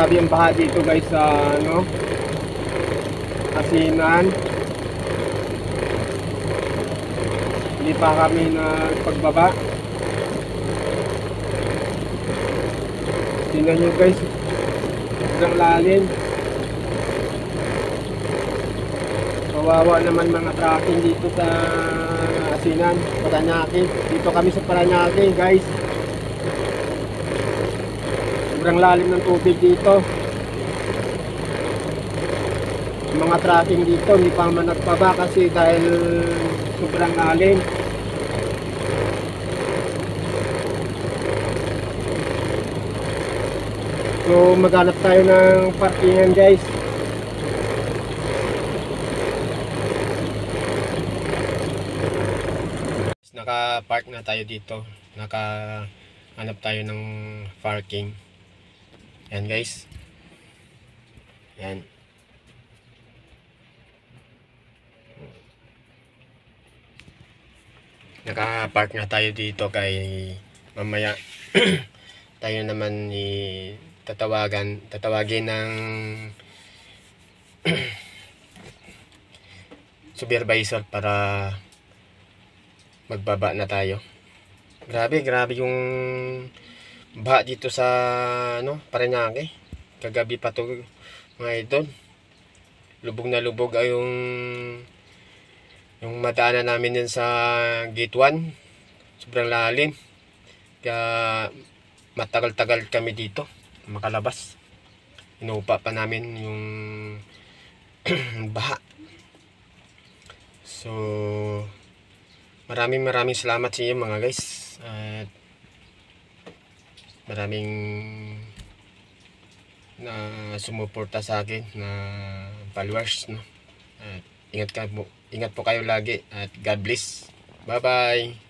grabe yung baha dito guys sa ano, Asinan. Hindi pa kami nagpagbaba. Tingnan nyo guys, sobrang lalim. Kawawa naman mga tracking dito sa Asinan, Parañaque. Dito kami sa Parañaque guys. Sobrang lalim ng tubig dito. Mga tracking dito hindi pa man nagpaba kasi dahil sobrang lalim. So maghanap tayo ng parkingan guys. Naka-park na tayo dito. Naka-hanap tayo ng parking. Yan guys. Yan. Naka-park na tayo dito kay mamaya tayo naman tatawagin ng supervisor para magbaba na tayo. Grabe yung baha dito sa ano, Parañaque. Kagabi pa to mga idol. Lubog na lubog ay yung madaanan namin din sa gate 1. Sobrang lalim. Kaya matagal-tagal kami dito makalabas. Inuupa pa namin yung baha. So maraming salamat sa inyo mga guys. At maraming na sumuporta sa akin na followers, no? At ingat po kayo lagi at God bless. Bye bye.